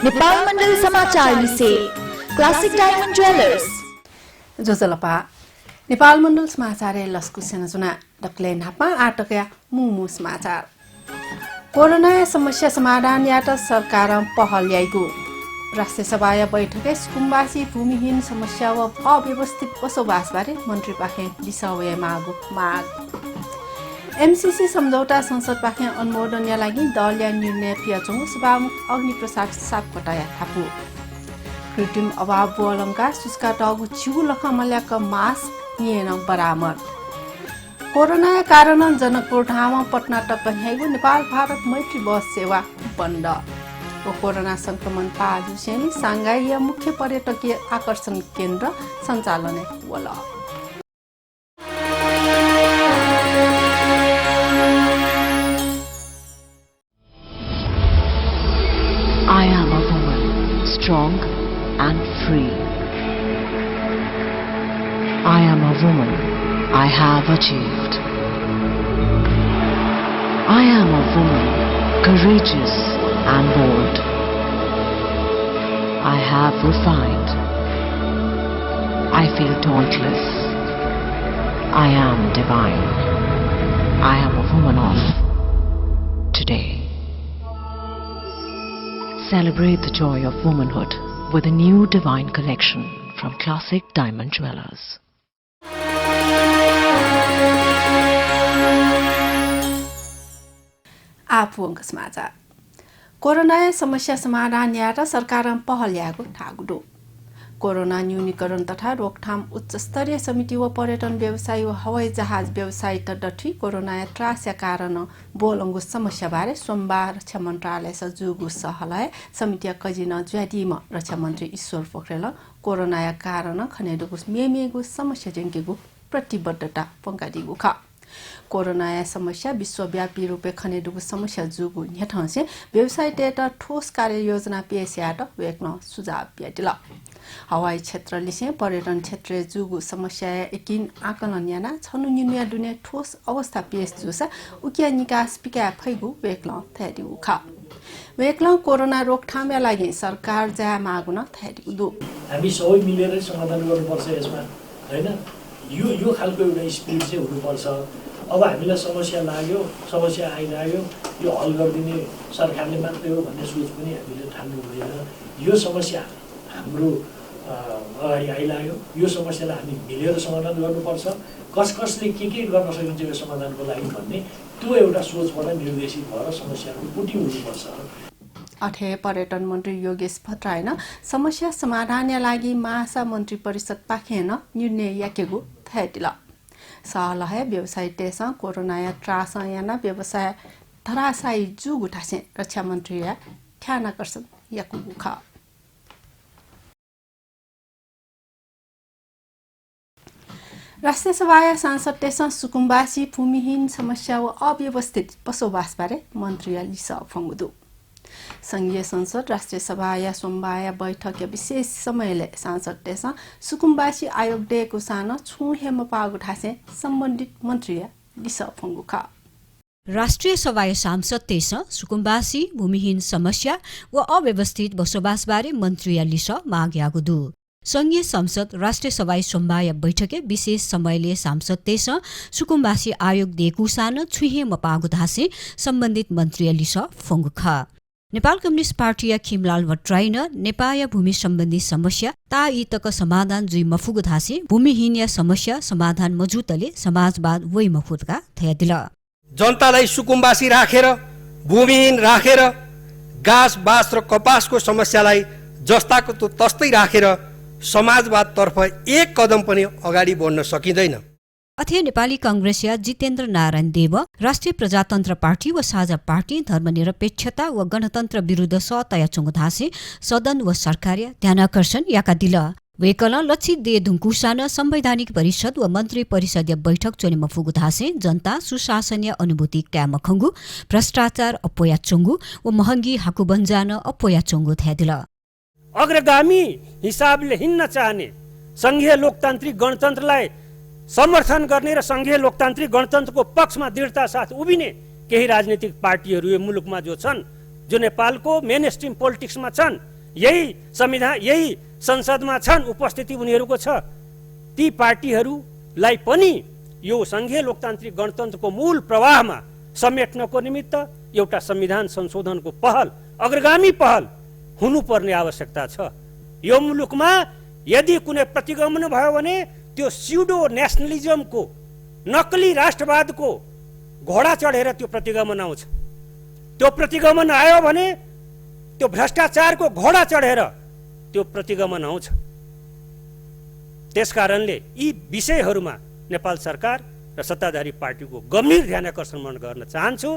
नेपाल मण्डल समाचार विषय classic diamond jewellers जोजलपा Nepal Mandal समाचार लस्कु सेनजुना डक्ले नापा आटकया मुमु समाचार कोरोना समस्या समाधान यात सरकार पहल ल्याइगु राष्ट्रिय सभाय बैठके सुकुम्बासी भूमिहीन समस्या व अव्यवस्थित बसोबासबारे मन्त्री पाखे दिशावय माग एमसीसी सम्झौता संसद पाखे अनुमोदनका लागि दलीय निर्णय पियाचौं सभामुख अग्निप्रसाद सापकोटाया थापु कृत्रिम अभाव बोलंका सुस्का टगु छिउ लखमल्याक मास निएन बरामद कोरोना कारण जनकपुर ठाउँमा पटना टप्पन्याइगु नेपाल भारत मैत्री बस सेवा बन्द कोरोना संक्रमण पाजुसेनी सांघाई मुख्य पर्यटकीय आकर्षण केन्द्र सञ्चालन wall I am a woman, strong and free. I am a woman, I have achieved. I am a woman, courageous and bold. I have refined. I feel dauntless. I am divine. I am a woman of today. Celebrate the joy of womanhood with a new divine collection from Classic Diamond Jewelers. आपुङ्ग समाचार corona समस्या समाधान यात सरकार पहल ल्याएको ठागुडो corona न्यूनीकरण तथा रोकथाम उच्च स्तरीय समिति व पर्यटन व्यवसाय व हवाई जहाज व्यवसाय तडठी कोरोना त्रास्या कारण बोलंगु समस्या बारे सोमबार रक्षा मन्त्रालय जुगु सहलय समिति कजिन ज्यादिम रक्षा मन्त्री ईश्वर पोखरेल कोरोना कारण खनेदुगु मेमेगु समस्या जेंकेगु प्रतिबद्धता पंगादिगु ख कोरोना समस्या विश्वव्यापी रूपे खनेदुगु समस्या जुगु न्याठसे व्यवसाय टेटा ठोस कार्य योजना पेशयाट वेक्न सुझाव प्याटिल हवाई क्षेत्र लिसे पर्यटन क्षेत्र जुगु समस्या एकिन आकलन याना छनु निनुया दुनिया ठोस अवस्था पेश जुसा उकिया निकास पिका फैगु वेक्ल थ्यादिगु ख वेक्ल कोरोना रोकथामका लागि सरकार जा मागुन थ्यादिगु दु हामी सबै मिलेर समाधान गर्नुपर्छ यसमा हैन यो खालको एउटा स्पिरिट चाहिँ हुनुपर्छ अब हामीलाई समस्या लाग्यो समस्या आइलाग्यो यो हल गरिदिने सरकारले मात्रै हो भन्ने सोच पनि हामीले ठान्नु हुँदैन यो समस्या हाम्रो अगाडि आइलाग्यो यो समस्यालाई हामी मिलेर समाधान गर्नुपर्छ कसले के गर्न सकिन्छ यो समाधानको लागि भन्ने त्यो एउटा सोचबाट निर्देशित भएर समस्याको पुटी हुनुपर्छ अठे पर्यटन मन्त्री योगेश भट्टरायन समस्या समाधानका लागि महासा मन्त्री परिषद पाखेन निर्णय याकेगु थ्याटिल सहलहे व्यवसाय टेस कोरोना त्रास याना व्यवसाय धरासाई जुगु ठासे रक्षा मन्त्री या ख्यानाकर्षण याकुगु ख राष्ट्रिय सभाया सांसद टेस सुकुम्बासी भूमिहीन समस्या व अव्यवस्थित बसोबासबारे मन्त्री लिसा फंगुदु संघीय संसद राष्ट्रिय सभाया सोमबार बैठक विशेष समयले सांसद टेस सुकुम्बासी आयोग डेको सानो छु हेम पागु ठासे सम्बन्धित मन्त्री लिसा फंगु ख राष्ट्रिय सभाय सांसद तेस सुकुम्बासी भूमिहीन समस्या व अव्यवस्थित बसोबासबारे मन्त्री लिसा माग्यागु दु संघीय संसद राष्ट्रिय सभा सोमबार बैठके विशेष समयले सांसद तेस सुकुम्बासी आयोग देकुसान छुहे मपागु धासे सम्बन्धित मन्त्री लिसा फंगु ख नेपाल कम्युनिस्ट पार्टी खिमलाल भट्टरायन नेपाल भूमि सम्बन्धी समस्या ता इतक समाधान जुई मफुगु धासे भूमिहीन समस्या समाधान मजुतले समाजवाद वै मफुतका थयादिल जनतालाई सुकुम्बासी राखेर भूमिहीन राखेर घाँस बाँस र कपासको समस्यालाई जस्ताको तस्तै राखेर समाजवाद तर्फ एक कदम पनि अगाडि बढ्न सकिँदैन अथे नेपाली कांग्रेसिया जितेन्द्र नारायण देव राष्ट्रिय प्रजातन्त्र पार्टी व साझा पार्टी धर्मनिरपेक्षता व गणतन्त्र विरुद्ध सतया चुङ्धासे सदन व सरकार्य ध्यानाकर्षण याका दिल वेकल लक्षित दे धुङ्कुसान संवैधानिक परिषद व मन्त्री परिषदीय बैठक चोनेमा फुगुधासे जनता सुशासनीय अनुभूति क्यामखङ्गु भ्रष्टाचार अपोया चुङ्गु व महँगी हाकु बन्जान अपोया चुङ्गु थ्यादिल अग्रगामी हिसाबले हिन्न चाहने संघीय लोकतान्त्रिक गणतन्त्रलाई समर्थन गर्ने र संघीय लोकतान्त्रिक गणतन्त्रको पक्षमा दृढता साथ उभिने केही राजनीतिक पार्टीहरू यो मुलुकमा जो छन् जो नेपालको मेन स्ट्रिम पोलिटिक्समा छन् यही संविधान यही संसदमा छन्, उपस्थिति उनीहरूको छ। ती पार्टीहरूलाई पनि यो सङ्घीय लोकतान्त्रिक गणतन्त्रको मूल प्रवाहमा समेट्नको निमित्त एउटा संविधान संशोधनको पहल, अग्रगामी पहल हुनुपर्ने आवश्यकता छ। यो मुलुकमा यदि कुनै प्रतिगमन भयो भने त्यो स्युडो नेसनलिजमको, नक्कली राष्ट्रवादको घोडा चढेर त्यो प्रतिगमन आउँछ। त्यो प्रतिगमन आयो भने त्यो भ्रष्टाचारको घोडा चढेर त्यो प्रतिगमन आउँछ। त्यसकारणले यी विषयहरूमा नेपाल सरकार र सत्ताधारी पार्टीको गम्भीर ध्यान आकर्षण गर्न चाहन्छु।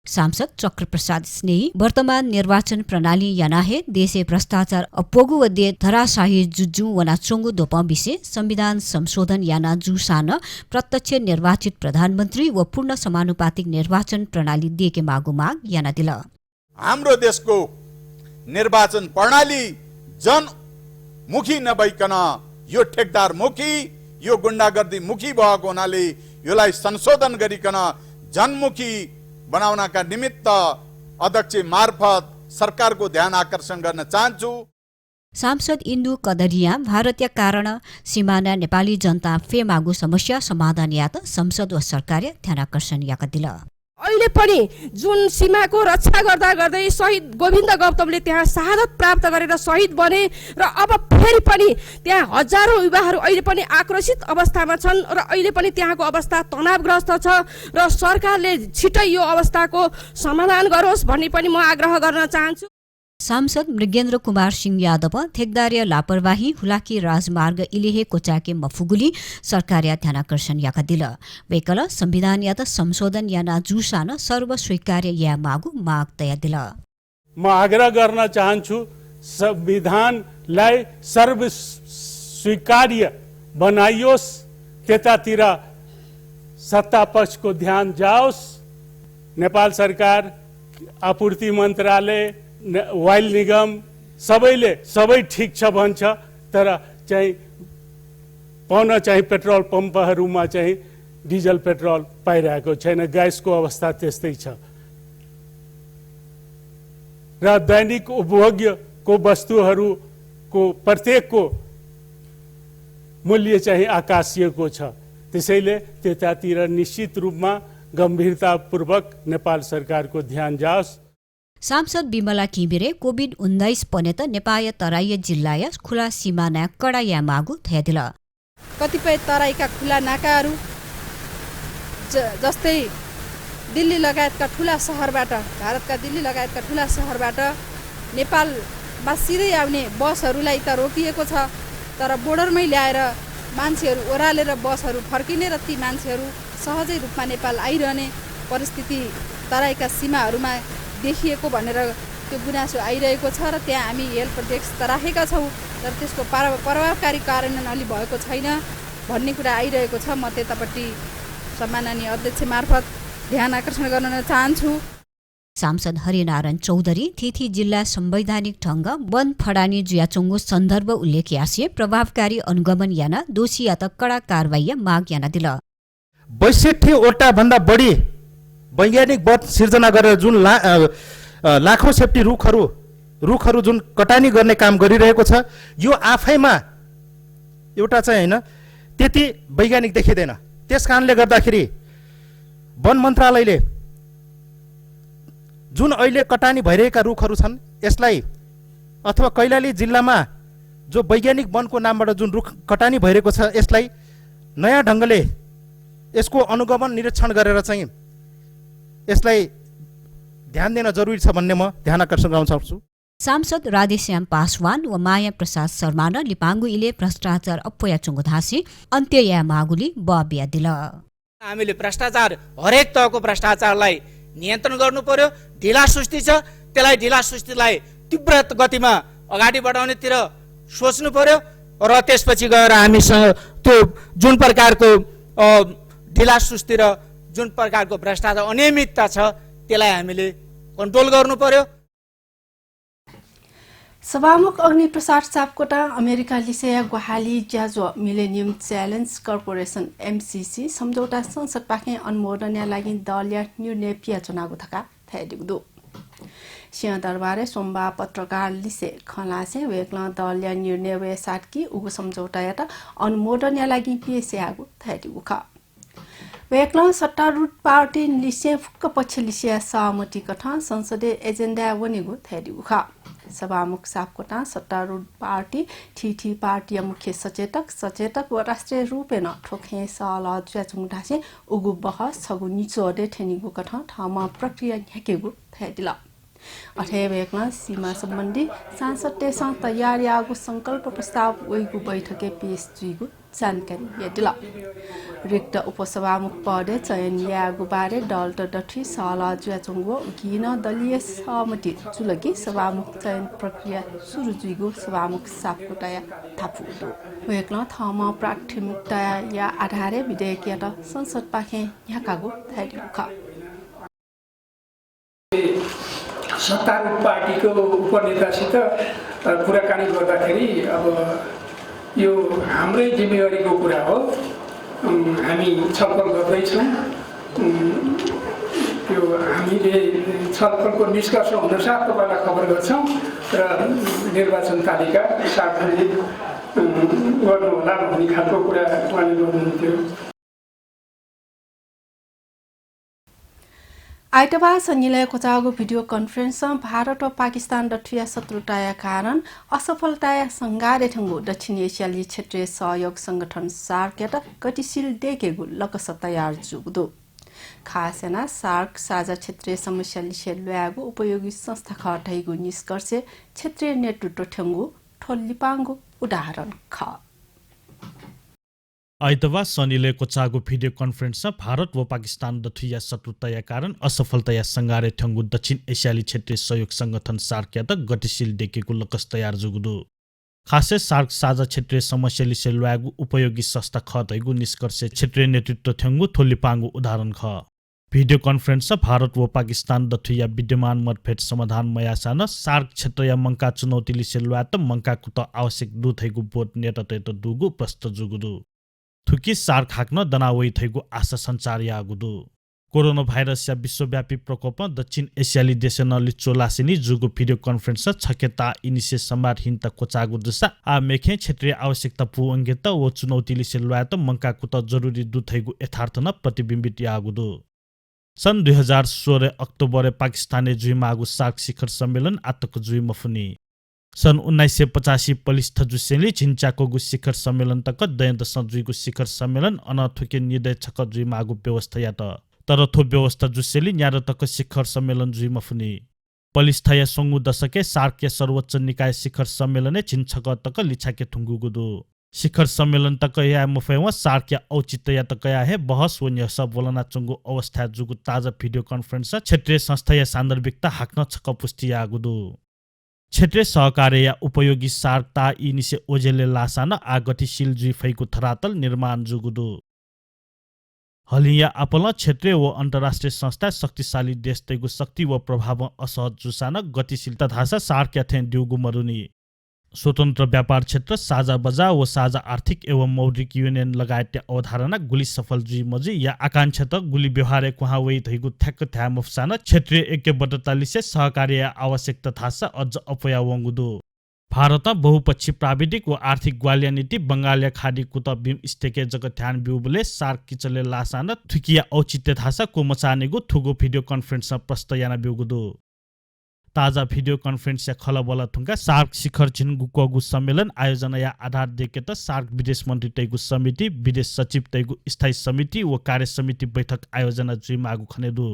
सांसद चक्रप्रसाद स्नेही वर्तमान निर्वाचन प्रणाली यानाहे देशे भ्रष्टाचार अपोगु वदे धराशाही जुजु वना चोंगु दोप विषय संविधान संशोधन याना जुसान प्रत्यक्ष निर्वाचित प्रधानमन्त्री व पूर्ण समानुपातिक निर्वाचन प्रणाली दिएके मागु माग याना दिल। हाम्रो देशको निर्वाचन प्रणाली जनमुखी नभइकन यो ठेकदार मुखी, यो गुण्डागर्दी मुखी भएको हुनाले यसलाई संशोधन गरिकन जनमुखी बनाउनका निमित्त अध्यक्ष मार्फत सरकारको ध्यान आकर्षण गर्न चाहन्छु। सांसद इन्दु कदरिया भारतीय कारण सिमाना नेपाली जनता फेमागु समस्या समाधान यात संसद व सरकार ध्यान आकर्षण याका दिल। अहिले पनि जुन सीमाको रक्षा गर्दा गर्दै शहीद गोविन्द गौतमले त्यहाँ शहादत प्राप्त गरेर शहीद बने र अब फेरि पनि त्यहाँ हजारौं युवाहरू अहिले पनि आक्रोशित अवस्थामा छन् र अहिले पनि त्यहाँको अवस्था तनावग्रस्त छ र सरकारले छिटै यो अवस्थाको समाधान गरोस् भन्ने पनि म आग्रह गर्न चाहन्छु। सांसद मृगेन्द्र कुमार सिंह यादव ठेकदारीय लापरवाही हुलाकी राजमार्ग इलेहे कोचाके मफुगुली सरकार ध्यान आकर्षण याका दिल। वेकल संविधान यात संशोधन याना जुसान सर्व स्वीकार्य या मागु माग तया दिल। म आग्रह गर्न चाहन्छु संविधानलाई सर्व स्वीकार्य बनाइयोस्, त्यतातिर सत्ता पक्षको ध्यान जाओस्। नेपाल सरकार, आपूर्ति मन्त्रालय, वाइल निगम सबैले सबै ठिक छ भन्छ, तर चाहिँ पाउन चाहिँ पेट्रोल पम्पहरूमा चाहिँ डिजल पेट्रोल पाइरहेको छैन। ग्यासको अवस्था त्यस्तै छ र दैनिक उपभोग्यको वस्तुहरूको प्रत्येकको मूल्य चाहिँ आकाशिएको छ। त्यसैले त्यतातिर निश्चित रूपमा गम्भीरतापूर्वक नेपाल सरकारको ध्यान जाओस्। सांसद बिमला किमिरे कोभिड-19 पनेत नेपाय तराई जिल्लाय खुला सिमाना कडाया मागु थया दिल। कतिपय तराईका खुला नाकाहरू जस्तै दिल्ली लगायतका ठुला सहरबाट, भारतका दिल्ली लगायतका ठुला सहरबाट नेपालमा सिधै आउने बसहरूलाई त रोकिएको छ, तर बोर्डरमै ल्याएर मान्छेहरू ओह्रालेर बसहरू फर्किने र ती मान्छेहरू सहजै रूपमा नेपाल आइरहने परिस्थिति तराईका सीमाहरूमा देखिएको भनेर त्यो गुनासो आइरहेको छ र त्यहाँ हामी हेल्प डेस्क त राखेका छौँ, तर त्यसको प्रभावकारी कार्यान्वयन अलि भएको छैन भन्ने कुरा आइरहेको छ। म त्यतापट्टि सम्माननीय अध्यक्ष मार्फत ध्यान आकर्षण गर्न चाहन्छु। सांसद हरिनारायण चौधरी थिथी जिल्ला संवैधानिक ढङ्ग वन फडानी जुयाचोङ्गो सन्दर्भ उल्लेख यासिए प्रभावकारी अनुगमन याना दोषी या त कडा कारवाही माग याना दिल। 62 वटा भन्दा बढी वैज्ञानिक वन सिर्जना गरेर जुन लाखौं सेफ्टी रुखहरू जुन कटानी गर्ने काम गरिरहेको छ, यो आफैमा एउटा चाहिँ हैन त्यति वैज्ञानिक देखिँदैन। त्यसकारणले गर्दाखेरि वन मन्त्रालयले जुन अहिले कटानी भइरहेका रुखहरू छन् यसलाई, अथवा कैलाली जिल्लामा जो वैज्ञानिक वनको नामबाट जुन रुख कटानी भइरहेको छ यसलाई नयाँ ढङ्गले यसको अनुगमन निरीक्षण गरेर चाहिँ यसलाई ध्यान दिन जरुरी छ भन्ने म ध्यान आकर्षण गराउन चाहन्छु। सांसद राधेश्याम पासवान व माया प्रसाद शर्मा न लिपाङ्गु इले भ्रष्टाचार अप्पया चुङ्गो धासी अन्त्य या मागुली बबिया दिल। हामीले भ्रष्टाचार, हरेक तहको भ्रष्टाचारलाई नियन्त्रण गर्नु पर्यो। ढिला सुस्ती छ, त्यसलाई ढिला सुस्तीलाई तीव्र गतिमा अगाडि बढाउनेतिर सोच्नु पर्यो र त्यसपछि गएर हामीसँग त्यो जुन प्रकारको ढिला सुस्ती र जुन प्रकारको भ्रष्टाचार अनियमितता छ त्यसलाई हामीले कन्ट्रोल गर्नु पर्यो। सभामुख अग्निप्रसाद सापकोटा अमेरिका लिसेया गुहाली ज्याजो मिलेनियम च्यालेन्ज कर्पोरेसन MCC सम्झौता संसद पाखे अनुमोदन लागि दलीय निर्णय पिया चुनाव थका थैदिगदु सिंहदरबारे सोमबार पत्रकार लिसे खलासे वेक्ल दलया निर्णय वे साटकी उगु सम्झौता यात अनुमोदन या लागि पिएसे आगु थैटी उखा वेक्ल सत्तारूढ पार्टी लिसे फुक्क पक्ष लिसिया सहमति कथा संसदीय एजेन्डा वनेगु थैटी उखा सभामुख सापकोटा सत्तारूढ पार्टी ठीठी पार्टी मुख्य सचेतक व राष्ट्रिय रूपेण ठोखे साल ज्याचुङ ढासे उगु बहस छगु निचो अडे ठेनीगु कथा ठाउँमा प्रक्रिया ह्याकेगु थैटिला अठे वेक्न सीमा सम्बन्धी सांसदसँग तयारी आगु संकल्प प्रस्ताव वैगु बैठके पेश जुइगु जानकारी यदिला रिक्त उपसभामुख पदे चयन यागु बारे डल्ट डठी साला ज्याचुङगो गिन दलीय सहमति चुलगी सभामुख चयन प्रक्रिया सुरु जुइगु सभामुख सापकोटाया थापुदो वेक्न थमा प्राथमिकता या आधारे विधेयक या संसद पाखे यहाँकागु थाइदिखा सत्तारूढ पार्टीको उपनेतासित कुराकानी गर्दाखेरि अब यो हाम्रै जिम्मेवारीको कुरा हो हामी छलफल गर्दैछौँ त्यो हामीले छलफलको निष्कर्ष अनुसार तपाईलाई खबर गर्छौँ र निर्वाचन तालिका सार्वजनिक गर्नुहोला भन्ने खालको कुरा उहाँले गर्नुहुन्थ्यो आइतबार सञ्जिले कोचागो भिडियो कन्फरेन्समा भारत र पाकिस्तान डठिया शत्रुताया कारण असफलताया संगारे ठंगु दक्षिण एसियाली क्षेत्रीय सहयोग संगठन सार्क गतिशील देखेगु लक्ष्य तयार जुग्दो खासना सार्क साझा क्षेत्रीय समस्या लिसे ल्यागु उपयोगी संस्था खटाइगु निष्कर्ष क्षेत्रीय नेतृत्व ठंगु ठोल्लिपाङ्गु उदाहरण ख आइतबार शनिले कोचागो भिडियो कन्फरेन्समा भारत व पाकिस्तान दठिया शत्रुताया कारण असफलताया संगारे ठंगु दक्षिण एसियाली क्षेत्रीय सहयोग संगठन सार्क गतिशील देखेको लक्ष्य तयार जुगुदो खासै सार्क साझा क्षेत्रीय समस्या लिसे ल्यागु उपयोगी संस्था खतैगु निष्कर्ष क्षेत्रीय नेतृत्व ठंगु थोल्लिपाङ्गु उदाहरण ख भिडियो कन्फरेन्समा भारत व पाकिस्तान दठिया विद्यमान मतभेद समाधान मयासान सार्क क्षेत्रीय मंका चुनौती लिसे ल्यात मंकाको त आवश्यक दुथैगु बोट नेतृत्व दुगु प्रस्त जुगुदु थुकी सार्क हाक्न दनावै थैगु आशा सञ्चार यागुदु कोरोना भाइरस या विश्वव्यापी प्रकोपमा दक्षिण एसियाली देशना लिचोलासिनी जुगु भिडियो कन्फरेन्स छकेता इनिसे सम्वादहीनता कोचागु दुसा आ मेखे क्षेत्रीय आवश्यकता पुअङ्गेत व चुनौती लिसे ल्यात मंकाको त जरुरी दुथैगु यथार्थ न प्रतिबिम्बित यागुदु सन् 2016 अक्टोबर पाकिस्तानी जुइमागु सार्क शिखर सम्मेलन आतक जुइ मफुनी सन् 1985 पलिस्थ जुसेली छिन्चाको शिखर सम्मेलन तक दयदश जुइगु शिखर सम्मेलन अनथुके निर्दय छक जुइमागु व्यवस्था या तर थो व्यवस्था जुसेली न्यार तक शिखर सम्मेलन जुइ मफुनी पलिस्थ या सोंगु दशके सार्क या सर्वोच्च निकाय शिखर सम्मेलन छिन्चक तक लिछाके ठुङ्गुगुदु शिखर सम्मेलन तक या मफेवा सार्क या औचित्य या तक या है बहस वन्य सब बोलना चुङ्गु अवस्था जुगु ताजा भिडियो कन्फरेन्स क्षेत्रीय संस्था या सान्दर्भिकता हाक्न छक पुष्टि यागुदु क्षेत्रीय सहकार्य या उपयोगी सार्कता इनिसे ओजेले लासान आ गतिशील जुइफैको धरातल निर्माण जुगुदु हलिया आपल क्षेत्रीय व अन्तर्राष्ट्रिय संस्था शक्तिशाली देश तैगु शक्ति व प्रभाव असहज जुसान गतिशीलता धासा सार्क याथे दिउगु मरुनी स्वतन्त्र व्यापार क्षेत्र साझा बजार व साझा आर्थिक एवं मौद्रिक युनियन लगायत अवधारणा गुली सफल जुइ मजी या आकांक्षा त गुली व्यवहार कुहा वै थैगु ठ्याक्क थ्या मफसान क्षेत्रीय ऐक्यबद्धता लिसे सहकार्य आवश्यकता थासा अझ अपया वंगुदु भारत बहुपक्षी प्राविधिक व आर्थिक ग्वालिया नीति बंगालिया खाडी कुत बिम स्टेके जग ध्यान बिउबले सार्क किचले लासान थुकिया औचित्य थासा को मचानेगु थुगु भिडियो कन्फरेन्स प्रस्तयाना बिउगुदु ताजा भिडियो कन्फरेन्स या खलबल थुङ्गा सार्क शिखर छिन्गुकगु सम्मेलन आयोजना या आधार देकेत सार्क विदेश मन्त्री तैगु समिति विदेश सचिव तैगु स्थायी समिति व कार्य समिति बैठक आयोजना जुइ मागु खनेदु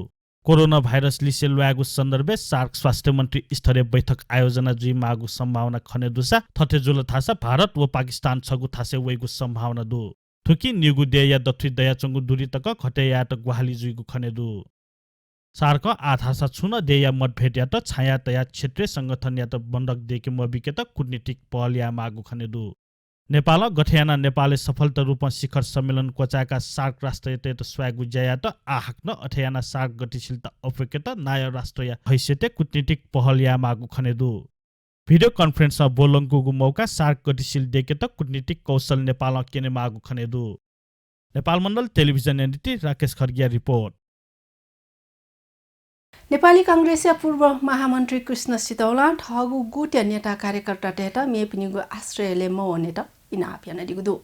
कोरोना भाइरस लिसे ल्यागु सन्दर्भे सार्क स्वास्थ्य मन्त्री स्तरीय बैठक आयोजना जुइ मागु सम्भावना खनेदुसा थथे जुल थासा भारत व पाकिस्तान छगु थासे वैगु सम्भावना दु थुकी निगु दे या दथि दया चंगु दुरी तक खटे या त ग्वाहाली जुइगु खनेदु सार्क आधासा छुन देया मतभेद या त छाया तया क्षेत्रीय संगठन या त बन्दक देके मबिके त कूटनीतिक पहल या मागु खनेदु नेपाल गठियाना नेपालले सफलता रूपमा शिखर सम्मेलन कोचाका सार्क राष्ट्रिय त स्वागु जया त आहक्न अठयाना सार्क गतिशीलता अपेक्षित नाय राष्ट्रिय हैसियत कूटनीतिक पहल या मागु खनेदु भिडियो कन्फरेन्समा बोलङ्गुगु मौका सार्क गतिशील देके त कूटनीतिक कौशल नेपाल केने मागु खनेदु नेपाल मण्डल टेलिभिजन एनडीटी राकेश खर्गिया रिपोर्ट नेपाली कांग्रेसका पूर्व महामन्त्री कृष्ण सितौला ठगु गुट्या नेता कार्यकर्ता टेटा मेपिनिगु आश्रयले मौनेटा इनापियाना दिगुदु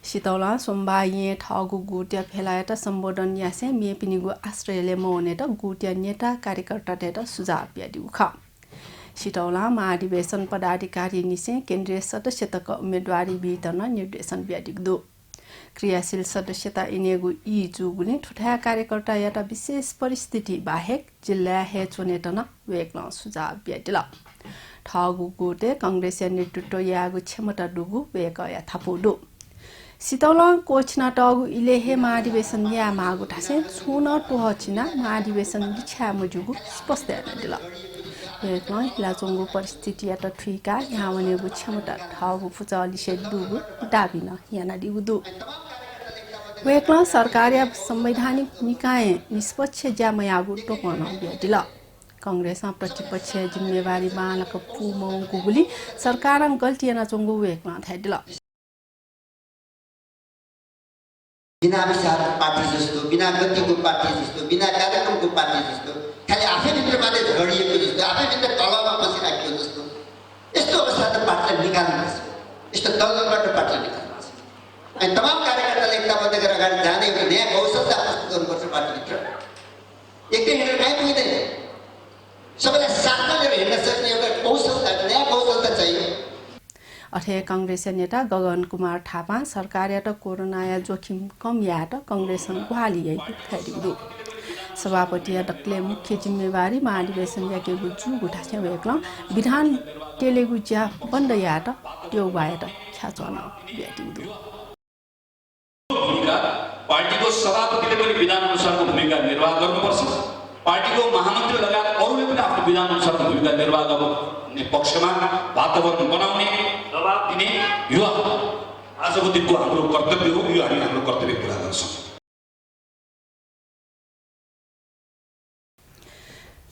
सितौला सोमबार ठगु गुट्या फेलायता सम्बोधन यासे मेपिनिगु आश्रयले मौनेटा गुट्या नेता कार्यकर्ता टेटा सुझाव दिगु ख सितौला महाधिवेशन पदाधिकारी निसे केन्द्रीय सदस्यताको उम्मेदवारी वितरण निर्देशन दिगुदु क्रियाशील सदस्यता इनेगु यी जुगुने ठुठा कार्यकर्ता याता विशेष परिस्थिति बाहेक जिल्ला हे चुनेटन वेक्न सुझाव ब्याटिल ठगु गोटे कांग्रेसिया नेतृत्व यागु क्षमता दुगु वेक या थापुदु सितौला कोचना टगु इलेहे महाधिवेशन या मागु ठासे छुन टोहचिना महाधिवेशन लिछा मुजुगु स्पष्ट दिल वेक्न हिलाचोंगु परिस्थिति याता ठुइका यहाँ वनेगु क्षमता ठगु फुचलिसे दुगु दाबिन याना दिगुदु वेक्न सरकार या संवैधानिक निकाय निष्पक्ष ज्यामयागु टोकन ब्याटिल कांग्रेसमा प्रतिपक्ष जिम्मेवारी बालक पुमौ गुगुली सरकारन गल्तियाना चोंगु वेक्न थाइदिल बिना विचार पार्टी जस्तो बिना गतिको पार्टी जस्तो बिना कार्यक्रमको पार्टी जस्तो खाली आफैभित्र मात्रै झगडिएको जस्तो आफैभित्र तलमा बसिराखेको जस्तो यस्तो अवस्था त पार्टीलाई निकाल्नुपर्छ यस्तो तलबाट पार्टीलाई निकाल्नुपर्छ अनि तमाम कार्यकर्ताले एकताबद्ध गरेर अगाडि जाने एउटा नयाँ कौशलता प्रस्तुत गर्नुपर्छ पार्टीभित्र एकै हिँडेर कहीँ पुग्दैन सबैलाई साथमा लिएर हिँड्न सक्ने एउटा कौशलता नयाँ कौशलता चाहियो अथे कांग्रेस नेता गगन कुमार थापा सरकारयात कोरोना जोखिम कम यात कांग्रेस गुहाली थाइदिगु सभापति डक्ले मुख्य जिम्मेवारी महाधिवेशन याके गुजु गुठासे वेक्ल विधान टेलेगु ज्या बन्द यात त्यो बायत ख्याचन ब्याटिगु पार्टीको सभापतिले पनि विधान अनुसारको भूमिका निर्वाह गर्नुपर्छ पार्टीको महामन्त्री लगायत अरूले पनि आफ्नो विधान अनुसारको भूमिका निर्वाह गर्ने पक्षमा वातावरण बनाउने दबाब दिने यो आजको दिनको हाम्रो कर्तव्य हो यो हामी हाम्रो कर्तव्य पूरा गर्छौँ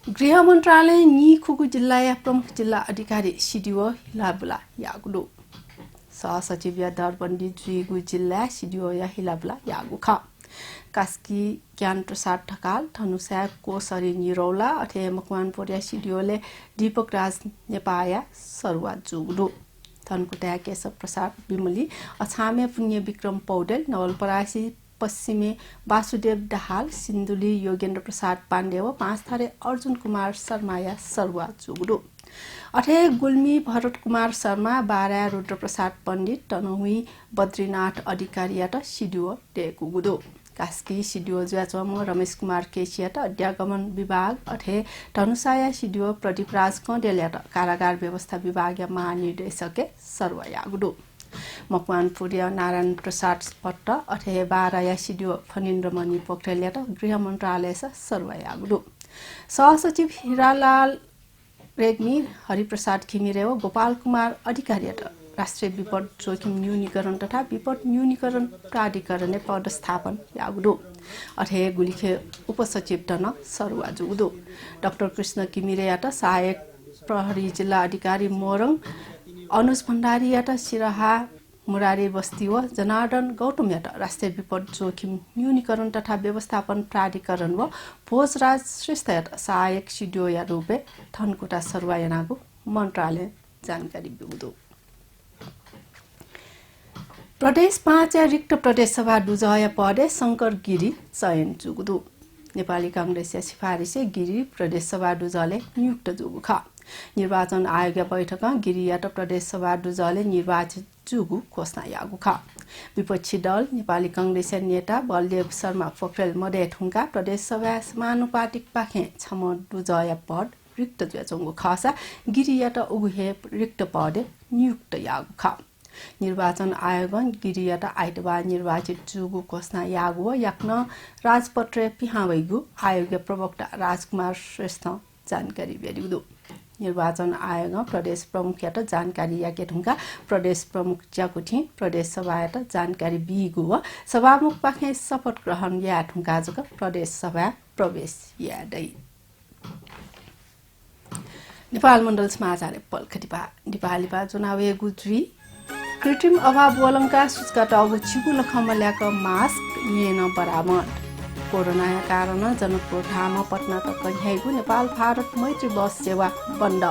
गृह मन्त्रालय निखुगु जिल्ला प्रमुख जिल्ला अधिकारी सिडिओ हिलाबुला यागुलो सहसचिव या दरबन्दी जुइगु जिल्ला सिडिओ या हिलाबुला यागु ख कास्की ज्ञान प्रसाद ढकाल धनुषा कोसरी निरौला अथे मकवानपुर सिडिओले दीपक राज नेपाया सरुवा जुगुडु धनकुटा केशव प्रसाद विमली अछामे पुण्य विक्रम पौडेल नवलपरासी पश्चिमे वासुदेव दाहाल सिन्धुली योगेन्द्र प्रसाद पाण्डे व पाँचथरे अर्जुन कुमार शर्मा या सरुवा जुगुडु अथे गुल्मी भरत कुमार शर्मा बारा रुद्र प्रसाद पण्डित तनहुई बद्रीनाथ अधिकारीयात सिडिओ टेकुगुडु कास्की सिडिओ ज्वाचम रमेश कुमार केसियात अध्यागमन विभाग अथे धनुषाया सिडिओ प्रदीप राज कँडेलयात कारागार व्यवस्था विभाग महानिर्देशक सर्वयागुडु मकवानपुरिया नारायण प्रसाद पट्ट अथे बाराया सिडिओ फणीन्द्रमणि पोखरेलयात गृह मन्त्रालय सर्वयागुडु सहसचिव हिरालाल रेग्मी हरिप्रसाद खिमिरे व गोपाल कुमार अधिकारीयात राष्ट्रिय विपद जोखिम न्यूनीकरण तथा विपद न्यूनीकरण प्राधिकरण पदस्थापन यागुडु अथे गुलिखे उपसचिव टन सरुवा जुगुडु डाक्टर कृष्ण किमिरेयात सहायक प्रहरी जिल्ला अधिकारी मोरङ अनुज भण्डारीयात सिराहा मुरारी बस्ती व जनार्दन गौतमयात राष्ट्रिय विपद जोखिम न्यूनीकरण तथा व्यवस्थापन प्राधिकरण व भोजराज श्रेष्ठयात सहायक सिडिओ या रूपे धनकुटा सरुवायनागु मन्त्रालय जानकारी बिउदु प्रदेश 5 या रिक्त प्रदेश सभा दुजय पदे शंकर गिरी चयन जुगुदु नेपाली कांग्रेस या सिफारिसे गिरी प्रदेश सभा दुजले नियुक्त जुगु ख निर्वाचन आयोग बैठक गिरियात प्रदेश सभा दुजले निर्वाचित जुगु घोषणा यागु ख विपक्षी दल नेपाली कांग्रेस नेता बलदेव शर्मा पोखरेल मधे ठुङ्का प्रदेश सभा समानुपातिक पाखे छम दुजय पद रिक्त जुगु खसा गिरियात उगुहे रिक्त पदे नियुक्त यागु ख निर्वाचन आयोग गिरियात आइतबार निर्वाचित जुगु घोषणा यागु याक्न राजपत्रे पिहावैगु आयोग प्रवक्ता राजकुमार श्रेष्ठ जानकारी बेरिगु निर्वाचन आयोग प्रदेश प्रमुख यात जानकारी याके ढुङ्गा प्रदेश प्रमुख ज्याकुठी प्रदेश सभायात जानकारी बिगु व सभामुख पाखे शपथ ग्रहण या ढुङ्गा जग प्रदेश सभा प्रवेश यादै नेपाल मण्डल समाचार पल्खटिपा नेपालीपा चुनावी गुज्री कृत्रिम अभाव बोलंका सुचका टाउगु छिगु लखमल्याको मास्क येन बरामद कोरोना कारण जनकपुर धाम पटना तक ह्याइगु नेपाल भारत मैत्री बस सेवा बन्द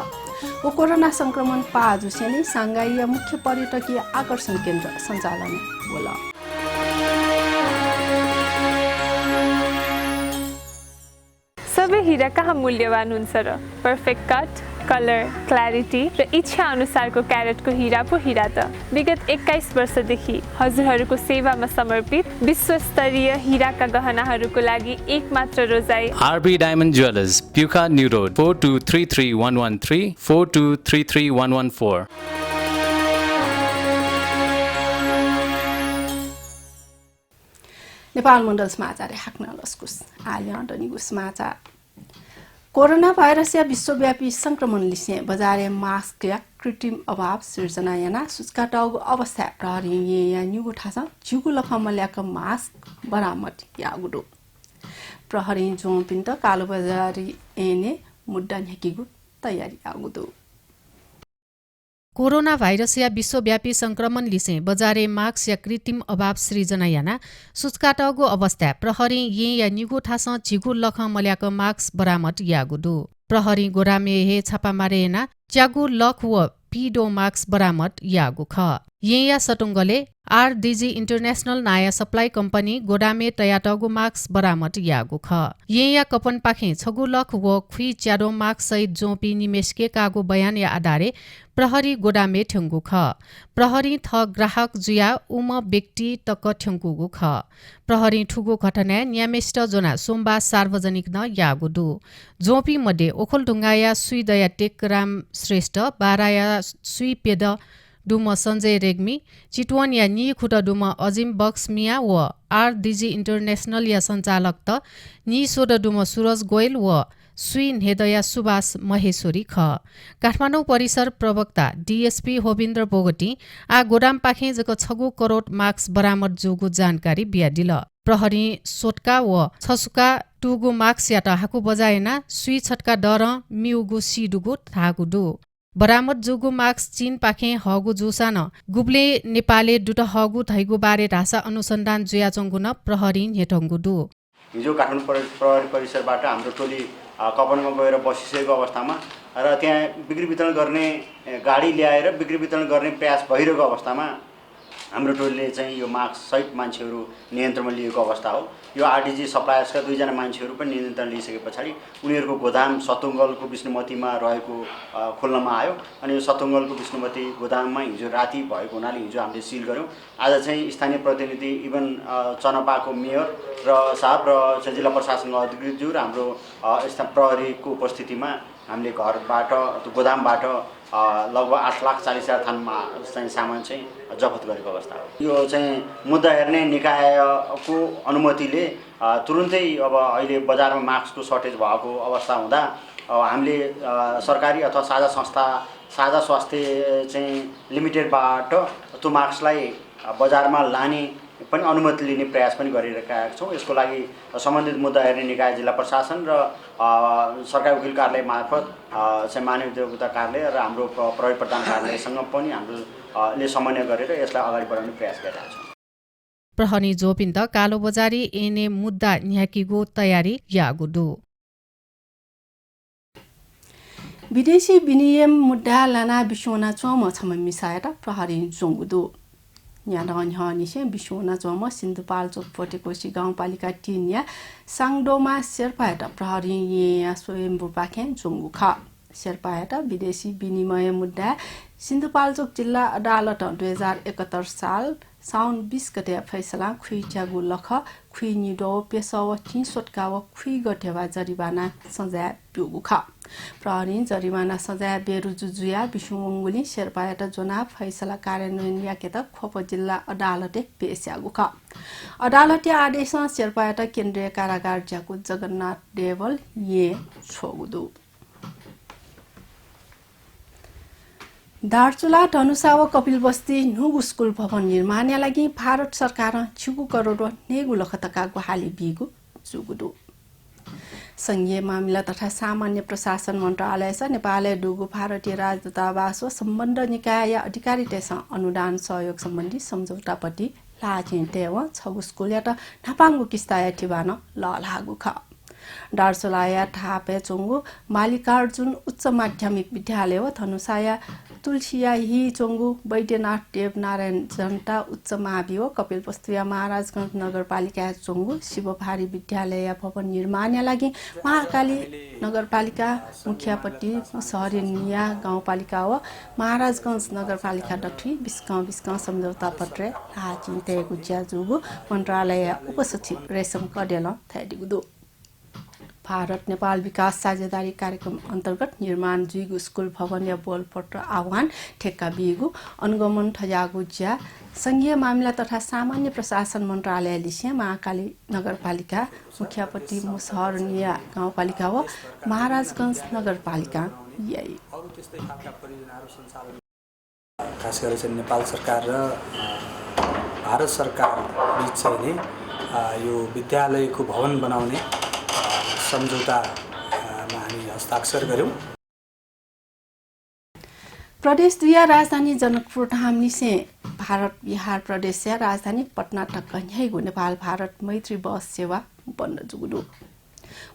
ओ कोरोना संक्रमण पाजुसेनी सांघाई मुख्य पर्यटकीय आकर्षण केन्द्र सञ्चालन होला। सबै हिरा कहाँ मूल्यवान हुन्छ र? पर्फेक्ट कट, कलर, क्ल्यारिटी र इच्छा अनुसारको क्यारेटको हिरा पो हिरा त। विगत 21 वर्षदेखि हजुरहरूको सेवामा समर्पित विश्वस्तरीय हिराका गहनाहरूको लागि एकमात्र रोजाइ RB Diamond Jewelers, Puka New Road, 4233113, 4233114. Nepal Mandal समाचार हाक्न लस्कुस आलिया डनिगु समाचार कोरोना भाइरस या विश्वव्यापी संक्रमण लिसे बजारे मास्क या कृत्रिम अभाव सिर्जना याना सुचकाटाउको अवस्था प्रहरी या न्युगु ठासा झुगु लखमल्याक मास्क बरामद यागुडो प्रहरी जों पिन्ट कालो बजारी एने मुद्दा न्याकिगु तयारी आगुदो। कोरोना भाइरस या विश्वव्यापी संक्रमण लिसे बजारे मास्क या कृत्रिम अभाव सृजना याना सुचकाटगो अवस्था प्रहरी ये या निगो ठास झिगु लख मल्याक मास्क बरामद यागुदु प्रहरी गोरामे हे छापा मारे याना च्यागु लख व पीडो मास्क बरामद यागु ख ये या सटुङ्गले RDG इन्टरनेशनल नाया सप्लाई कम्पनी गोडामे तयाटगु मास्क बरामद यागु ख ये या कपन पाखे छगु लख व खुई च्याडो मास्क सहित जोपी निमेशके कागु बयान या आधारे प्रहरी गोडामे ठ्यङ्गु ख प्रहरी थ ग्राहक जुया उम व्यक्ति तक ठ्यङ्गुगु ख प्रहरी ठुगु घटना न्यामेष्ट जोना सोमबार सार्वजनिक न यागुदु जोपी मध्ये ओखलढुङ्गाया सुइदया टेकराम श्रेष्ठ बाराया सुइपेद डुम सञ्जय रेग्मी चितवन या नि खुट डुम अजिम बक्स मिया व RDG इन्टरनेशनल या सञ्चालक त नि सोड डुम सुरज गोयल व सुई हेदया सुभाष महेश्वरी ख काठमाडौँ परिसर प्रवक्ता DSP होविन्द्र बोगटी आ गोदाम पाखे जक 6 करोड मास्क बरामद जोगु जानकारी बियादिल प्रहरी सोटका व छसुका टुगु मास्क या हाकु बजाएना सुई छटका डर मिउगु सिडुगु थागुदु बरामद जोगु मास्क चीन पाखे हगु जुसान गुब्ले नेपाले दुट हगु थैगु बारे ढासा अनुसन्धान जुयाचंगुन प्रहरी हेटंगुदु हिजो काठमाडौँ प्रहरी परिसरबाट हाम्रो टोली कपनमा गएर बसिसकेको अवस्थामा र त्यहाँ बिक्री वितरण गर्ने गाडी ल्याएर बिक्री वितरण गर्ने प्रयास भइरहेको अवस्थामा हाम्रो टोलीले चाहिँ यो मास्क सहित मान्छेहरू नियन्त्रणमा लिएको अवस्था हो। यो RDG सप्लायर्सका 2 जना मान्छेहरू पनि नियन्त्रण लिइसके पछाडि उनीहरूको गोदाम सतुङ्गलको विष्णुमतीमा रहेको खोल्नमा आयो अनि यो सतुङ्गलको विष्णुमती गोदाममा हिजो राति भएको हुनाले हिजो हामीले सिल गर्यौँ। आज चाहिँ स्थानीय प्रतिनिधि इभन चनपाको मेयर र साहब र जिल्ला प्रशासनको अधिकृतज्यू र हाम्रो प्रहरीको उपस्थितिमा हामीले घरबाट त्यो गोदामबाट लगभग 8,40,000 थानमा चाहिँ सामान चाहिँ जफत गरेको अवस्था हो। यो चाहिँ मुद्दा हेर्ने निकायको अनुमतिले तुरुन्तै अब अहिले बजारमा मास्कको सर्टेज भएको अवस्था हुँदा हामीले सरकारी अथवा साझा संस्था साझा स्वास्थ्य चाहिँ लिमिटेडबाट त्यो मास्कलाई बजारमा लाने पनि अनुमति लिने प्रयास पनि गरिरहेका छौँ। यसको लागि सम्बन्धित मुद्दा हेर्ने निकाय जिल्ला प्रशासन र सरकारी वकिल कार्यालय मार्फत चाहिँ मानव अधिकार कार्यालय र हाम्रो प्रहरी प्रधान कार्यालयसँग पनि हामीले समन्वय गरेर यसलाई अगाडि बढाउने प्रयास गरिरहेका छौँ। प्रहरी जोपिन्द कालो बजारी एने मुद्दा न्याकीगो तयारी यागुदु विदेशी विनिमय मुद्दा लाना विश्वना चोम छम मिसाएर प्रहरी जोंगुदु यहाँ निसे विश्वना चोम सिन्धुपाल्चोक पोटेकोशी गाउँपालिका 3 या साङडोमा शेर्पाएट प्रहरी या स्वयम्भू पाखे जोंगु ख शेर्पाएट विदेशी विनिमय मुद्दा सिन्धुपाल्चोक जिल्ला अदालत 2071 साल साउन 20 गते फैसला खुई च्यागु लख खुई निडो पेसव चिसोटका व खुई गठेवा जरिवाना सजाय प्युगु ख प्रहरी जरिवाना सजाय बेरुजुजुया विष्णुमंगुली शेर्पाएट जोना फैसला कार्यान्वयन याकेत खोप जिल्ला अदालते पेस्यागु ख अदालतीय आदेश शेर्पाएट केन्द्रीय कारागार ज्यागु जगन्नाथ देवल ये छोगुदु दार्चुला धनुषा व कपिलबस्ती नुगु स्कुल भवन निर्माणका लागि भारत सरकार 6 करोड नेगु लखतका गुहाली बिगु जुगुदु संघीय मामिला तथा सामान्य प्रशासन मन्त्रालय नेपालले डुगु भारतीय राजदूतावास व सम्बन्ध निकाय अधिकारीसँग अनुदान सहयोग सम्बन्धी सम्झौतापट्टि लाजिन्टे व छगु स्कुल यात नापाङ्गु किस्ताया ठिबान ल लागु ख डार्सोलाया थापे चोङ्गु मालिकार्जुन उच्च माध्यमिक विद्यालय व धनुषाया तुलसिया हि चोङ्गु वैद्यनाथ देव नारायण जनता उच्च मावि व कपिल वस्तुया महाराजगञ्ज नगरपालिका चोङ्गु शिवभारी विद्यालय भवन निर्माणका लागि महाकाली नगरपालिका मुखियापट्टि सहरिया गाउँपालिका व महाराजगञ्ज नगरपालिका डठी बिस्क सम्झौता पत्र लाजिन्ते गुज्या जुगु मन्त्रालय उपसचिव रेशम कडेल थैडिगुदु भारत नेपाल विकास साझेदारी कार्यक्रम अन्तर्गत निर्माण जुइगु स्कुल भवन या बोलपत्र आह्वान ठेक्का बिगु अनुगमन ठजागु ज्या संघीय मामिला तथा सामान्य प्रशासन मन्त्रालय लिसिया महाकाली नगरपालिका मुखियापट्टि मुसहरनिया गाउँपालिका व महाराजगञ्ज नगरपालिका यही खास गरी चाहिँ नेपाल सरकार र भारत सरकार बीच चाहिँ यो विद्यालयको भवन बनाउने सम्झौतामा हामी हस्ताक्षर गर्यौं। प्रदेश 2 राजधानी जनकपुर धाम निसे भारत बिहार प्रदेश या राजधानी पटना तक यहीगु नेपाल भारत मैत्री बस सेवा बन्द जुगुदु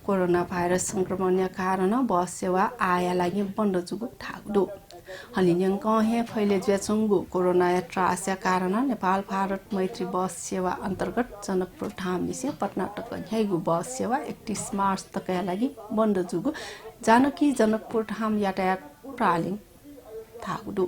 कोरोना भाइरस संक्रमण कारण बस सेवा आया लागि बन्द जुगु ठागुदु हलिन्यङ कहे फैले ज्याचुङ्गु कोरोना त्रास्या कारण नेपाल भारत मैत्री बस सेवा अन्तर्गत जनकपुर धाम निसे पटना तक यहीगु बस सेवा 31 मार्च तकया लागि बन्द जुगु जानकी जनकपुर धाम यातायात प्रालिङ थागुदु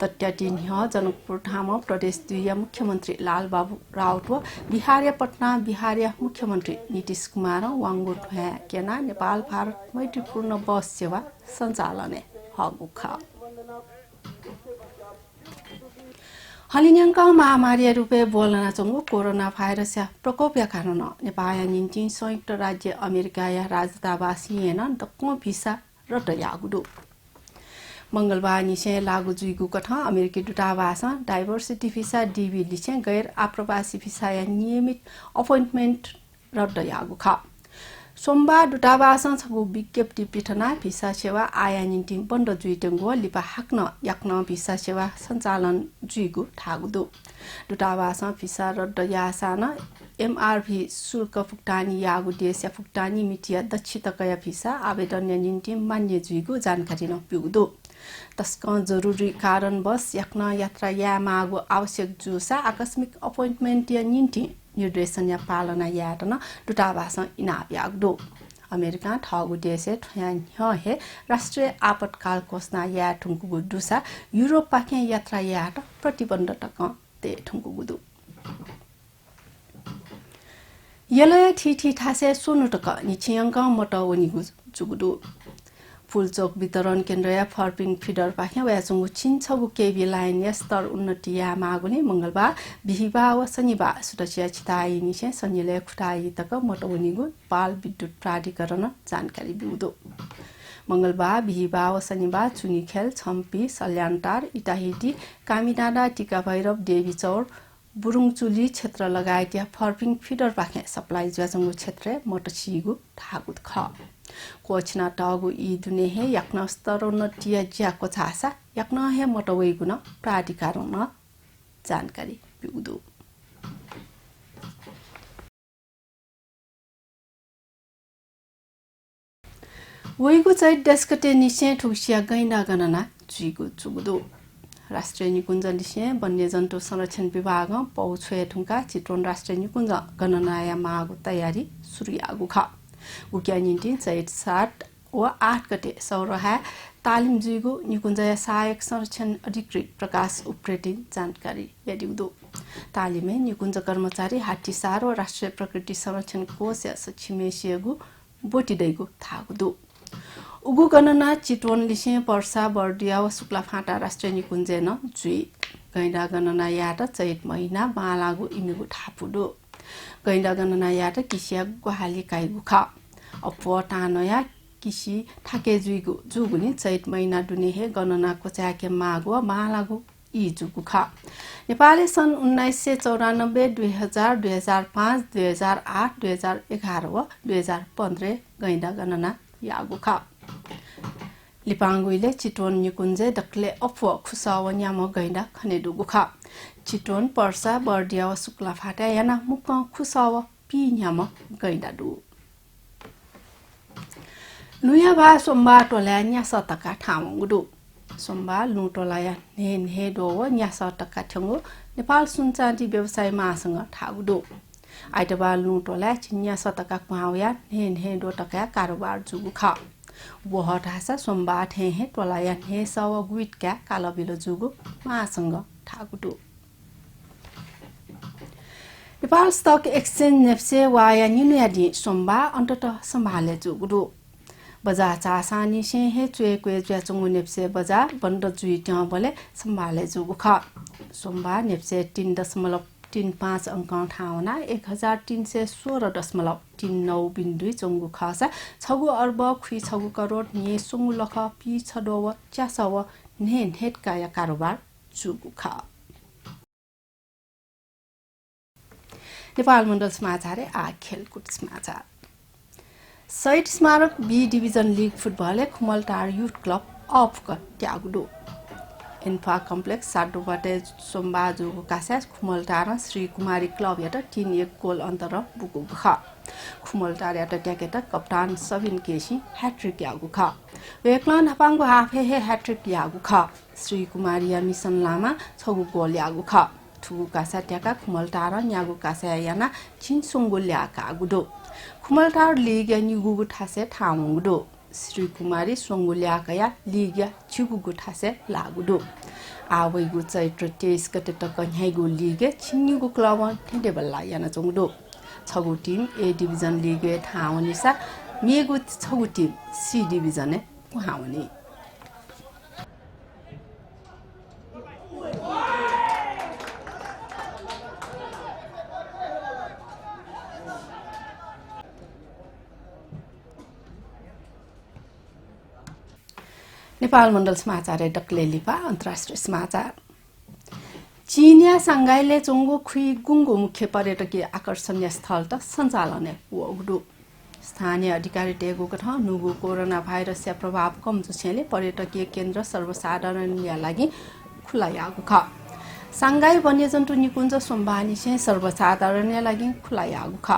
दट्याटिन जनकपुर धाम प्रदेश 2 मुख्यमन्त्री लालबाबु राउत व बिहार पटना बिहार मुख्यमन्त्री नीतीश कुमार वाङ्गु ठ्या केना नेपाल भारत मैत्रीपूर्ण बस सेवा सञ्चालन हगुखा हलिन्याङ्का महामारी रूपे बोल्न चंगु कोरोना भाइरस या प्रकोप या कारण नेपाल निम्ति संयुक्त राज्य अमेरिका या राजदूतावासी हेन दक्को भिसा रद्द यागुदु मंगलबार निसे लागु जुइगु कथा अमेरिकी दूतावास डाइभर्सिटी भिसा डीबी लिसे गैर आप्रवासी भिसा या नियमित अपोइन्टमेन्ट रद्द यागु खा सोमबार दूतावास छगु विज्ञप्ति पिठना भिसा सेवा आया निम्ति बन्द जुइटेंगो लिपा हाक्न याक्न भिसा सेवा सञ्चालन जुइगु ठागुदु दूतावास भिसा रद्द यासान एमआरभी शुल्क भुक्तानी यागु देश या भुक्तानी मिटिया दक्षितकया भिसा आवेदन निम्ति मान्य जुइगु जानकारी न पिउदु तस्क जरुरी कारणवश याक्न यात्रा या मागु आवश्यक जुसा आकस्मिक अपोइन्टमेन्ट या निम्ति निर्देशन या पालना यातन दूतावास इनाप यागदो अमेरिका ठगु देशे ठयान हे राष्ट्रिय आपतकाल घोषणा या ठुङ्गु दुसा युरोप पाखे यात्रा यात प्रतिबन्ध टक ते ठुङ्गु दु यलय ठीठी ठासे सोनु टक निचियंक मटवनिगु जुगुदु फुलचोक वितरण केन्द्र या फर्पिङ फिडर पाखे वयाचुङ्गु छिन्छगु केबी लाइन या स्तर उन्नति या मागुने मंगलबार बिहिबार व शनिबार सुरक्षा छिताई निसे सनिले खुटाई तक मटवनिगु बाल विद्युत प्राधिकरण जानकारी दिउदो मंगलबार बिहिबार व शनिबार चुनीखेल छम्पी सल्यानटार इटाहिटी कामिडाँडा टिका भैरव देवी चौर बुरुङचुली क्षेत्र लगायत या फर्पिङ फिडर पाखे सप्लाई ज्याचुङ्गु क्षेत्र मटछिगु ठागुत ख कोचना टागु ई दुने हे याक्न स्तरोन्नति ज्याको छासा याक्न हे मटवै गुण प्राधिकरण जानकारी पिउदु वैगु चाहिँ देशकटे निसे ठुक्सिया गैना गणना जुइगु जुगुदु राष्ट्रिय निकुञ्ज लिसे वन्यजन्तु संरक्षण विभाग पौछे ठुङ्का चितवन राष्ट्रिय निकुञ्ज गणनाया मागु तयारी सुरुयागु ख उक्या निम्ति चैत 7 व 8 गते सौरहा तालिम जुइगु निकुञ्ज सहायक संरक्षण अधिकृत प्रकाश उप्रेती जानकारी यदिउदो तालिमे निकुञ्ज कर्मचारी हाट्टीसार व राष्ट्रिय प्रकृति संरक्षण कोष या सक्षिमेसियगु बोटिदैगु थागुदु उगु गणना चितवन लिसे पर्सा बर्दिया व शुक्ला फाटा राष्ट्रिय निकुञ्ज न जुइ गैंडा गणना यात चैत महिना बालागु इमिगु थापुदो गैंडा गणना यात किसिया गुहाली काइगु खा अप्व टानया किसी थाके जुइगु जुगुनी चैत महिना दुने हे गणनाको चाके मागु बालागु इ जुगु खा नेपालले सन् 1994 2000 2005 2008 2011 व 2015 गैंडा गणना यागु खा लिपाङ्गुइले चितवन निकुञ्जे दक्ले अप्व खुसावन्याम गैंडा खनेदु गुखा चितवन पर्सा बर्दिया व सुक्ला फाटा याना मुक्क खुसाव पिन्याम गैडाडु नुया बा सोमबा टोला न्या सतका ठाउँगुडु सोमबा लुटोलाया ने दो व न्या सतका ठंगु नेपाल सुनचाँदी व्यवसाय महासंघ ठाउडु आइतबार लुटोला चिन्या सतका कुहाउया ने दो टका कारोबार जुगु खा वह ढासा सोमबा ठे टोलाया ने सव गुइटका कालबिलो जुगु महासंघ ठाउडु नेपाल स्टक एक्सचेंज नेप्से वाया निनुयादि सोमबा अन्ततः सम्हाले जुगुडु बजार चासानी से हे चुए क्वे ज्याचंगु नेप्से बजार बन्द जुइ त्यहाँ बोले सम्हाले जुगु खा सोमबा नेप्से 3.35 अंक ठाउना 1316.39 बिन्दु चंगु खासा 6 अर्ब खुइ 6 करोड ने सुंगु लख पि छडोव च्यासव ने हेट काया कारोबार जुगु खा नेपाल मण्डल समाचार आ खेलकुद समाचार शहीद स्मारक B division league football Khumaltar youth club of त्यागुडो इन्फा कम्प्लेक्स साडोबाटे सोमबा जुगु कासा खुमलटार श्री कुमारी क्लब यात 3-1 गोल अन्तर बुगु खा खुमलटार यात ट्याकेट कप्तान सबिन केसी ह्याट्रिक यागु खा वेक्लन हपाङको हाफे ह्याट्रिक यागु खा श्री कुमारी या मिसन लामा 6 गोल यागु खा थुगु कासा ट्याका खुमलटार न्यागु कासा याना छिनसुङगु ल्याका गुडो खुमलटार लीग या निगुगु ठासे ठामुगुडो श्री कुमारी सोंगुल्याकया लीग या छिगुगु ठासे लागुडो आवैगु चैत्र 23 गते तक न्याइगु लीग छिन्निगु क्लब टेबल याना चंगुडो छगु टिम ए डिभिजन लीग ठाउनिसा मेगु छगु टिम सी डिभिजन हाउनी नेपाल मण्डल समाचार डक्ले लिपा अन्तर्राष्ट्रिय समाचार चीनिया सांघाईले चोंगो खुई गुंगो मुख्य पर्यटकीय आकर्षणीय स्थल त सञ्चालन वगडु स्थानीय अधिकारी टेगो कथा नुगु कोरोना भाइरस या प्रभाव कम जुछेले पर्यटकीय केन्द्र सर्वसाधारणका लागि खुला यागु ख सांघाई वन्यजन्तु निकुञ्ज सोमबानी से सर्वसाधारणका लागि खुला यागु ख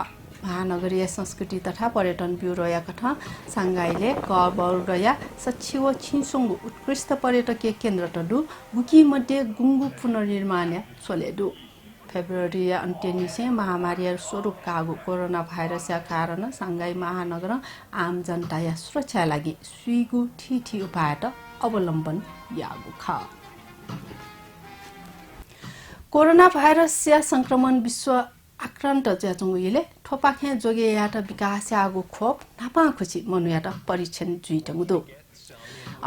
महानगरीय संस्कृति तथा पर्यटन ब्युरो या कथा सांघाईले गबौरया सचिव छिनसुङगु उत्कृष्ट पर्यटकीय केन्द्र टडु गुकी मध्ये गुंगु पुनर्निर्माण सोलेदु फेब्रुअरी अन्त्यनिसे महामारी स्वरूप कागु कोरोना भाइरस या कारण सांघाई महानगर आम जनता या सुरक्षा लागि सुइगु ठिठी उपाय त अवलम्बन यागु ख कोरोना भाइरस या संक्रमण विश्व आक्रान्त ज्याचुङले ठोपाखे जोगे यात विकास आगो खोप नापा खुसी मनुयात परीक्षण जुइटंगुदो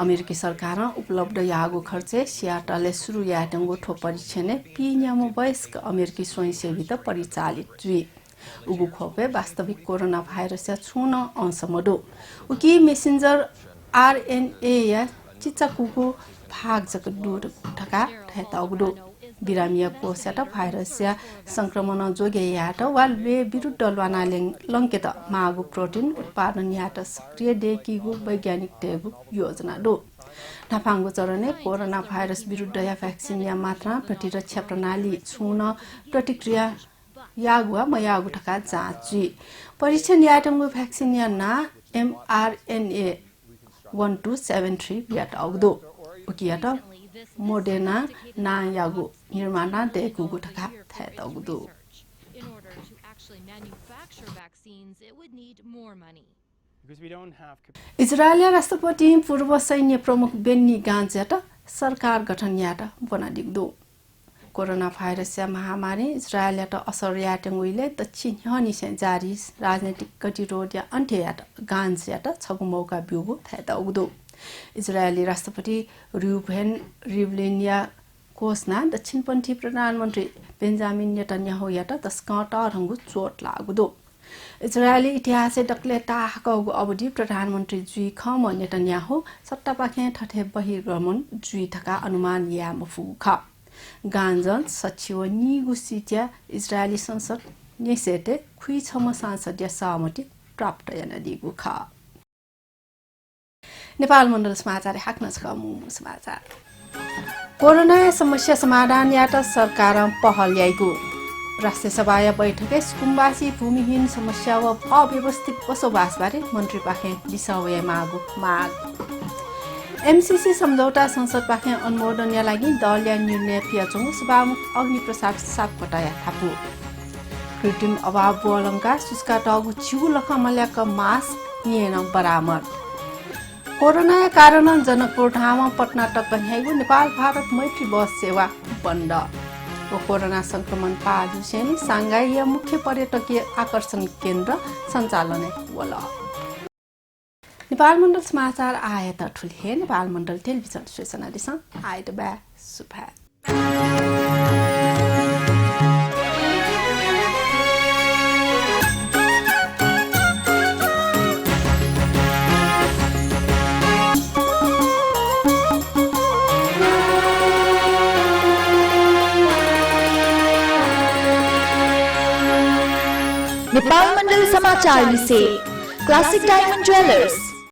अमेरिकी सरकार उपलब्ध यागो खर्चे सियाटले सुरु याटंगो ठोप परीक्षण पिन्यामो वयस्क अमेरिकी स्वयंसेवी त परिचालित जुइ उगु खोपे वास्तविक कोरोना भाइरस या छुन अंशमदो उकी मेसेन्जर आरएनए या चिचाकुको भाग जक दूर ठका ठेताउदो बिरामिया कोषयात भाइरस या संक्रमण जोगे यात वालवे विरुद्ध लवाना लंकेत मागु प्रोटीन उत्पादन यात सक्रिय देखिगु वैज्ञानिक टेगु योजना दो नाफांगु चरणे कोरोना भाइरस विरुद्ध या भ्याक्सिन या मात्रा प्रतिरक्षा प्रणाली छुन प्रतिक्रिया यागुवा मयागु ठका जाँची परीक्षण याटंगु भ्याक्सिन या ना mRNA 1273 यात आउदो उकियात मोडेना ना यागु निर्माण देखुगु ठका थेतगुदु इजरायल राष्ट्रपति पूर्व सैन्य प्रमुख बेन्नी गान्ज सरकार गठन यात बनादिगदो कोरोना भाइरस या महामारी इजरायल यात असर याटंगुइले दक्षिण हनी से जारी राजनीतिक गतिरोध या अन्त्य यात गान्ज यात छगु मौका बिउगु थेतगुदो इजरायली राष्ट्रपति रुभेन रिभलिन घोषणा दक्षिणपन्थी प्रधानमन्त्री बेन्जामिन नेतन्याहु यात तस्कटरहंगु चोट लागुदो इजरायली इतिहास डक्ले ताहकगु अवधि प्रधानमन्त्री जुइ खम नेतन्याहु सत्तापाखे ठठे बहिर्गमन जुइ थका अनुमान या मफुख गान्जन सचिव निगुसिट्या इजरायली संसद नेसेटे खुइ छम संसदीय सहमति प्राप्त याना दिगु ख नेपाल मण्डल समाचार हाक्न छ मुमु समाचार कोरोना समस्या समाधान यात सरकार पहल ल्याएको राष्ट्रिय सभा बैठकै सुकुम्बासी भूमिहीन समस्या व अव्यवस्थित बसोबासबारे मन्त्री पाखे विषय माग एमसीसी सम्झौता संसद पाखे अनुमोदनका लागि दलीय निर्णय पियाचोङ सभामुख अग्निप्रसाद सापकोटाया थापु कृत्रिम अभाव बोलङका सुस्का टगु छिगु लखमल्याका मास्क निएन बरामद कोरोना कारण जनकपुर ठाउँमा पटना टक्क ह्याइगु नेपाल भारत मैत्री बस सेवा बन्द कोरोना संक्रमण पाजुसेनी सांघाई मुख्य पर्यटकीय आकर्षण केन्द्र सञ्चालन वल नेपाल मण्डल समाचार आयत ठुल्हे नेपाल मण्डल टेलिभिजन सूचना दिशा आयत बा सुभा नेपाल मण्डल समाचार से क्लासिक डायमंड ज्वेलर्स